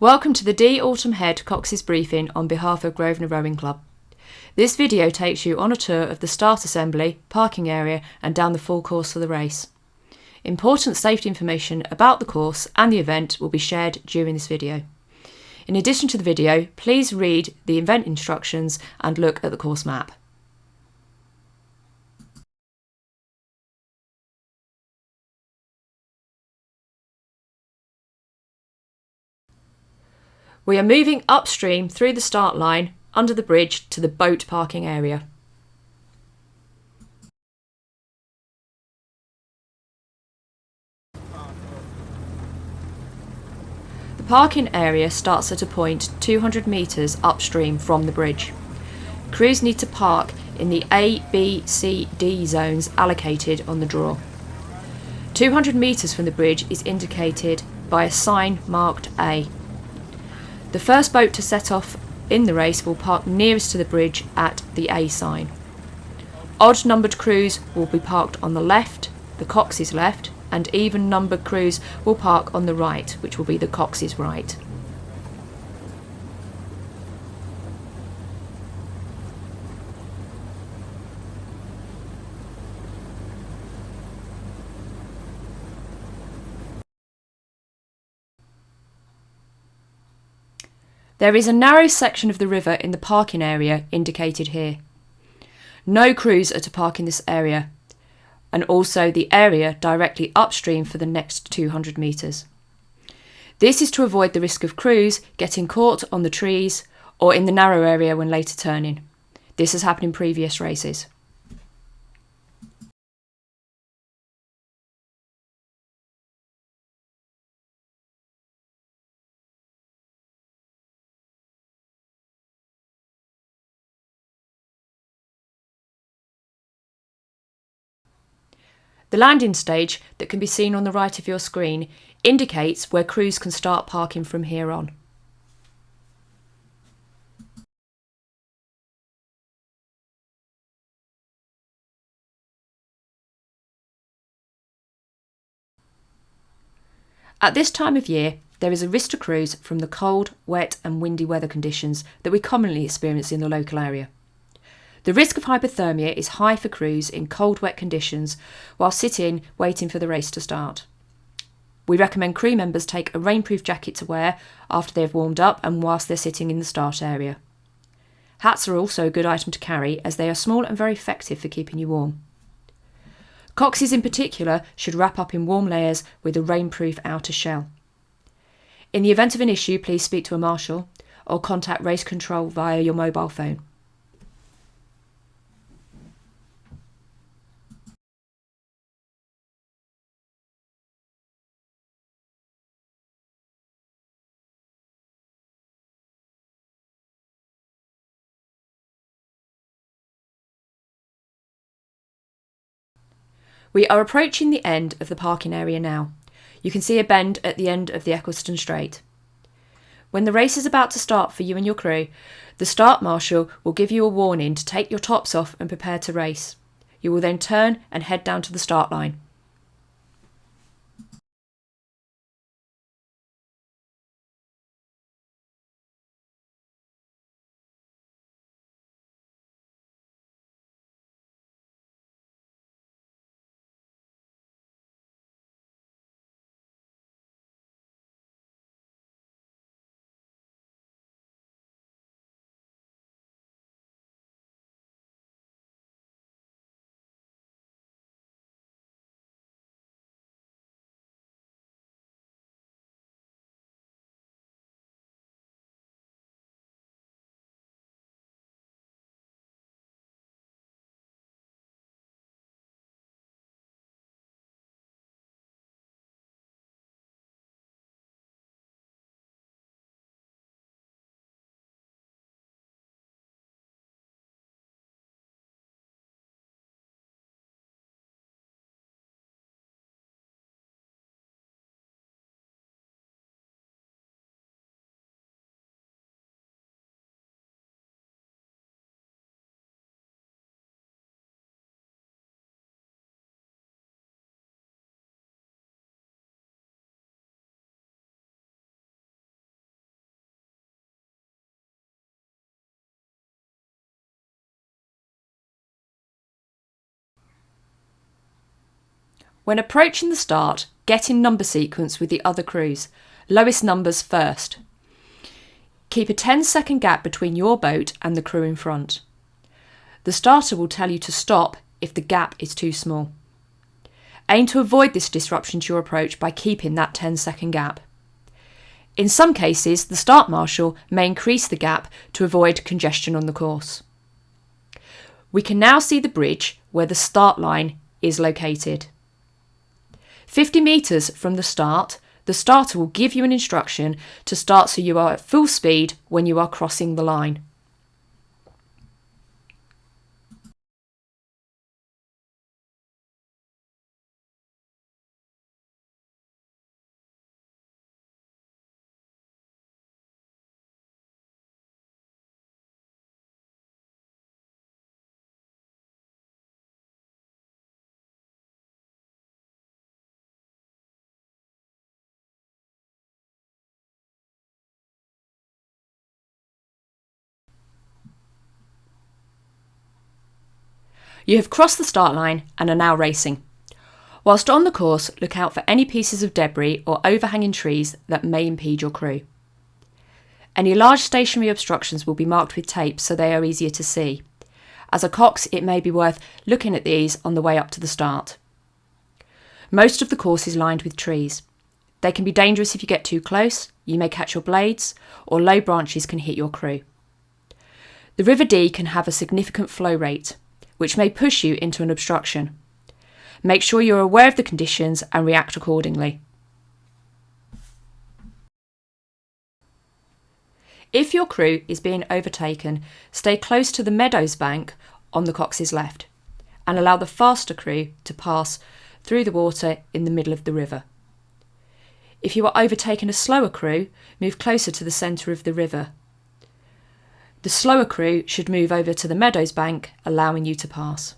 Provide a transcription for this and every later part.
Welcome to the Dee Autumn Head Coxes Briefing on behalf of Grosvenor Rowing Club. This video takes you on a tour of the start assembly, parking area and down the full course for the race. Important safety information about the course and the event will be shared during this video. In addition to the video, please read the event instructions and look at the course map. We are moving upstream through the start line, under the bridge to the boat parking area. The parking area starts at a point 200 metres upstream from the bridge. Crews need to park in the A, B, C, D zones allocated on the draw. 200 metres from the bridge is indicated by a sign marked A. The first boat to set off in the race will park nearest to the bridge at the A sign. Odd numbered crews will be parked on the left, the Coxes left, and even numbered crews will park on the right, which will be the Coxes right. There is a narrow section of the river in the parking area indicated here. No crews are to park in this area, and also the area directly upstream for the next 200 metres. This is to avoid the risk of crews getting caught on the trees or in the narrow area when later turning. This has happened in previous races. The landing stage that can be seen on the right of your screen indicates where crews can start parking from here on. At this time of year, there is a risk to crews from the cold, wet and windy weather conditions that we commonly experience in the local area. The risk of hypothermia is high for crews in cold, wet conditions while sitting waiting for the race to start. We recommend crew members take a rainproof jacket to wear after they have warmed up and whilst they're sitting in the start area. Hats are also a good item to carry as they are small and very effective for keeping you warm. Coxes in particular should wrap up in warm layers with a rainproof outer shell. In the event of an issue, please speak to a marshal or contact race control via your mobile phone. We are approaching the end of the parking area now. You can see a bend at the end of the Eccleston Straight. When the race is about to start for you and your crew, the start marshal will give you a warning to take your tops off and prepare to race. You will then turn and head down to the start line. When approaching the start, get in number sequence with the other crews, lowest numbers first. Keep a 10-second gap between your boat and the crew in front. The starter will tell you to stop if the gap is too small. Aim to avoid this disruption to your approach by keeping that 10-second gap. In some cases, the start marshal may increase the gap to avoid congestion on the course. We can now see the bridge where the start line is located. 50 metres from the start, the starter will give you an instruction to start so you are at full speed when you are crossing the line. You have crossed the start line and are now racing. Whilst on the course, look out for any pieces of debris or overhanging trees that may impede your crew. Any large stationary obstructions will be marked with tape so they are easier to see. As a cox, it may be worth looking at these on the way up to the start. Most of the course is lined with trees. They can be dangerous if you get too close, you may catch your blades, or low branches can hit your crew. The River Dee can have a significant flow rate, which may push you into an obstruction. Make sure you're aware of the conditions and react accordingly. If your crew is being overtaken, stay close to the meadows bank on the Coxes left and allow the faster crew to pass through the water in the middle of the river. If you are overtaking a slower crew, move closer to the centre of the river. The slower crew should move over to the meadows bank, allowing you to pass.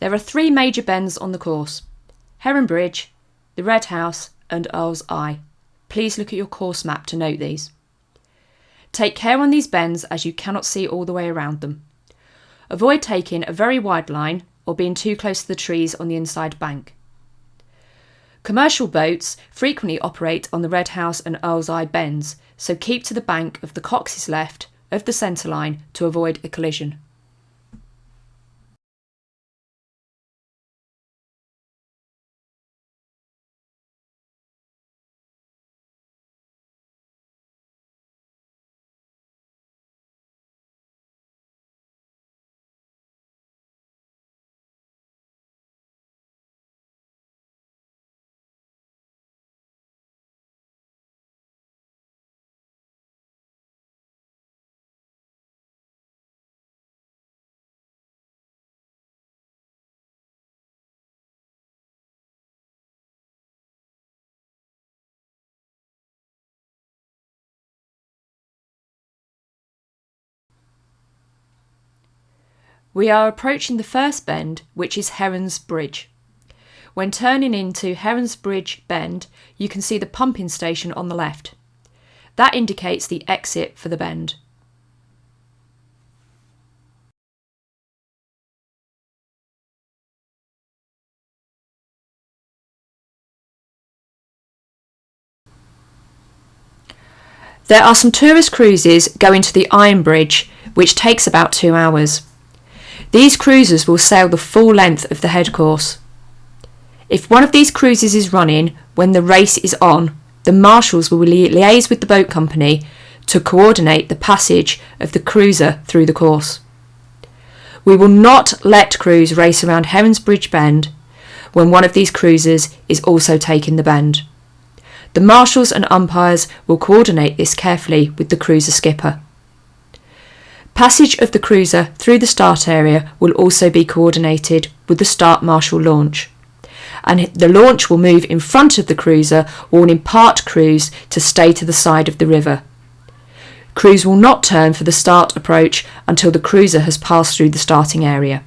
There are 3 major bends on the course: Heron Bridge, the Red House and Earl's Eye. Please look at your course map to note these. Take care on these bends as you cannot see all the way around them. Avoid taking a very wide line or being too close to the trees on the inside bank. Commercial boats frequently operate on the Red House and Earl's Eye bends, so keep to the bank of the Coxes left of the centre line to avoid a collision. We are approaching the first bend, which is Heron's Bridge. When turning into Heron's Bridge bend, you can see the pumping station on the left. That indicates the exit for the bend. There are some tourist cruises going to the Iron Bridge, which takes about 2 hours. These cruisers will sail the full length of the head course. If one of these cruisers is running when the race is on, the marshals will liaise with the boat company to coordinate the passage of the cruiser through the course. We will not let crews race around Herons Bridge Bend when one of these cruisers is also taking the bend. The marshals and umpires will coordinate this carefully with the cruiser skipper. Passage of the cruiser through the start area will also be coordinated with the start marshal launch, and the launch will move in front of the cruiser, warning part crews to stay to the side of the river. Crews will not turn for the start approach until the cruiser has passed through the starting area.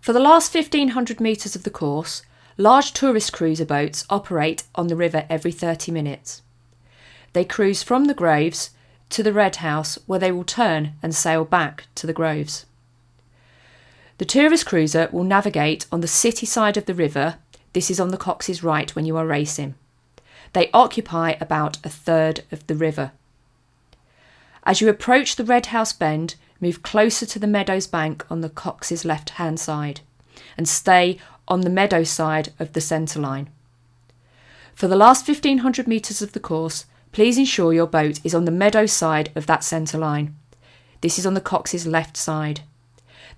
For the last 1,500 metres of the course, large tourist cruiser boats operate on the river every 30 minutes. They cruise from the Groves to the Red House, where they will turn and sail back to the Groves. The tourist cruiser will navigate on the city side of the river. This is on the Coxes right when you are racing. They occupy about a third of the river. As you approach the Red House Bend, move closer to the Meadows bank on the Cox's left-hand side and stay on the Meadows side of the centre line. For the last 1,500 metres of the course, please ensure your boat is on the Meadows side of that centre line. This is on the Cox's left side.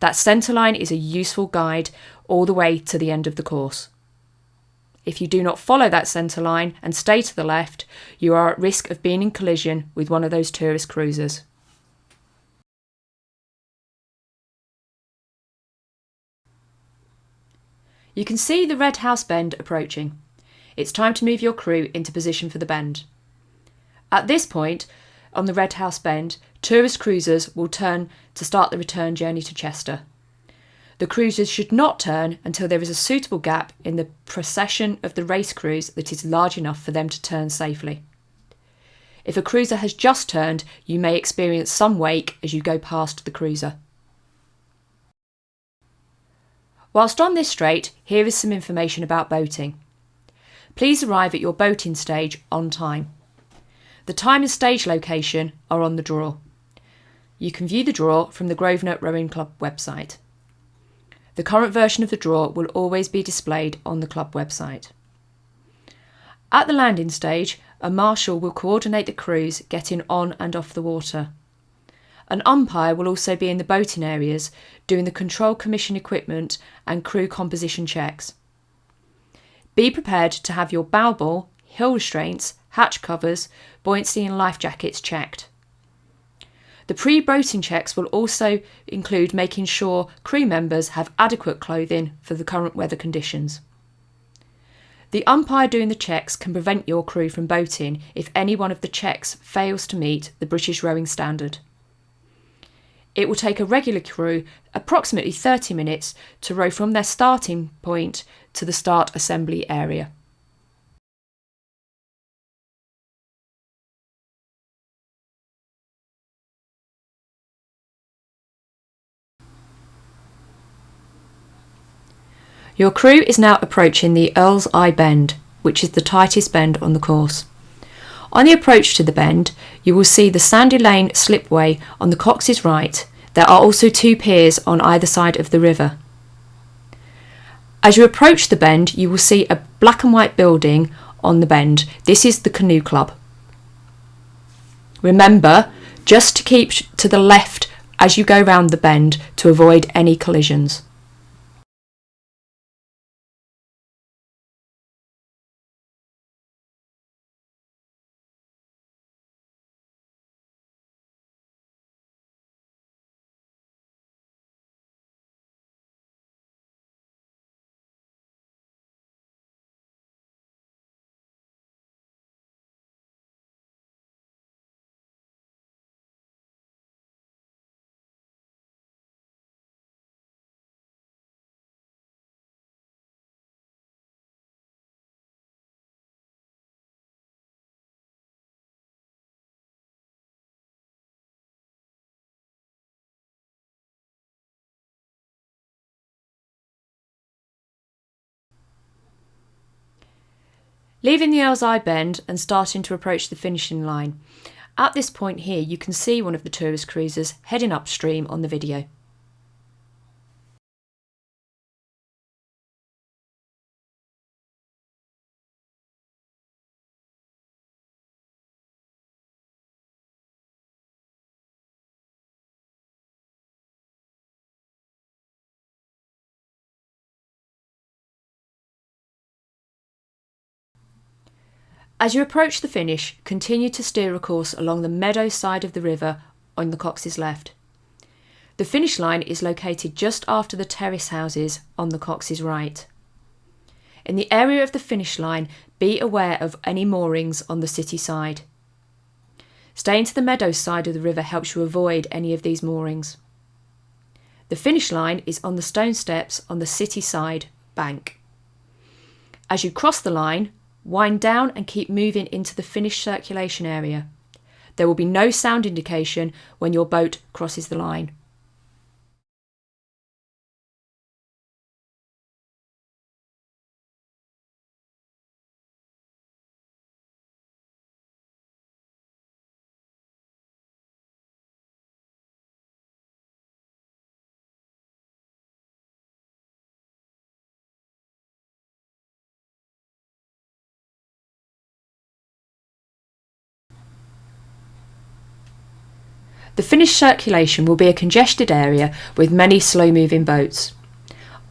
That centre line is a useful guide all the way to the end of the course. If you do not follow that centre line and stay to the left, you are at risk of being in collision with one of those tourist cruisers. You can see the Red House Bend approaching. It's time to move your crew into position for the bend. At this point, on the Red House Bend, tourist cruisers will turn to start the return journey to Chester. The cruisers should not turn until there is a suitable gap in the procession of the race crews that is large enough for them to turn safely. If a cruiser has just turned, you may experience some wake as you go past the cruiser. Whilst on this strait, here is some information about boating. Please arrive at your boating stage on time. The time and stage location are on the draw. You can view the draw from the Grosvenor Rowing Club website. The current version of the draw will always be displayed on the club website. At the landing stage, a marshal will coordinate the crews getting on and off the water. An umpire will also be in the boating areas doing the control commission equipment and crew composition checks. Be prepared to have your bow ball, hill restraints, hatch covers, buoyancy and life jackets checked. The pre-boating checks will also include making sure crew members have adequate clothing for the current weather conditions. The umpire doing the checks can prevent your crew from boating if any one of the checks fails to meet the British rowing standard. It will take a regular crew approximately 30 minutes to row from their starting point to the start assembly area. Your crew is now approaching the Earl's Eye Bend, which is the tightest bend on the course. On the approach to the bend, you will see the Sandy Lane slipway on the Cox's right. There are also two piers on either side of the river. As you approach the bend, you will see a black and white building on the bend. This is the Canoe Club. Remember, just to keep to the left as you go round the bend to avoid any collisions. Leaving the Elzai Bend and starting to approach the finishing line. At this point here, you can see one of the tourist cruisers heading upstream on the video. As you approach the finish, continue to steer a course along the meadow side of the river on the Coxes left. The finish line is located just after the terrace houses on the Coxes right. In the area of the finish line, be aware of any moorings on the city side. Staying to the meadow side of the river helps you avoid any of these moorings. The finish line is on the stone steps on the city side bank. As you cross the line, wind down and keep moving into the finished circulation area. There will be no sound indication when your boat crosses the line. The finished circulation will be a congested area with many slow-moving boats.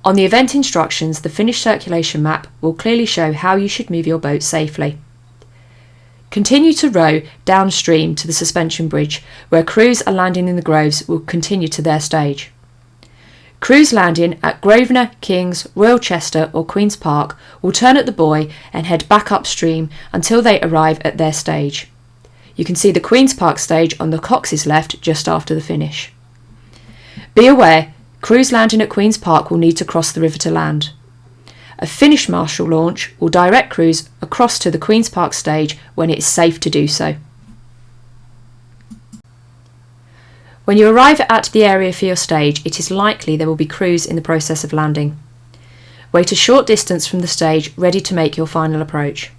On the event instructions, the finished circulation map will clearly show how you should move your boat safely. Continue to row downstream to the suspension bridge, where crews are landing in the groves will continue to their stage. Crews landing at Grosvenor, Kings, Royal Chester or Queen's Park will turn at the buoy and head back upstream until they arrive at their stage. You can see the Queen's Park stage on the Coxes left just after the finish. Be aware, crews landing at Queen's Park will need to cross the river to land. A finish marshal launch will direct crews across to the Queen's Park stage when it is safe to do so. When you arrive at the area for your stage, it is likely there will be crews in the process of landing. Wait a short distance from the stage, ready to make your final approach.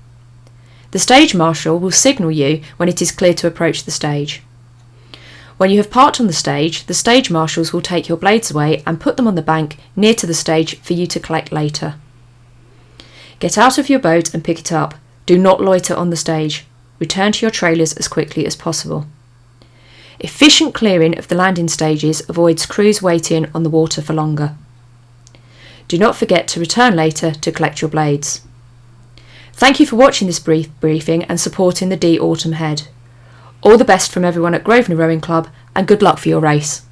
The stage marshal will signal you when it is clear to approach the stage. When you have parked on the stage marshals will take your blades away and put them on the bank near to the stage for you to collect later. Get out of your boat and pick it up. Do not loiter on the stage. Return to your trailers as quickly as possible. Efficient clearing of the landing stages avoids crews waiting on the water for longer. Do not forget to return later to collect your blades. Thank you for watching this briefing and supporting the Dee Autumn Head. All the best from everyone at Grosvenor Rowing Club and good luck for your race.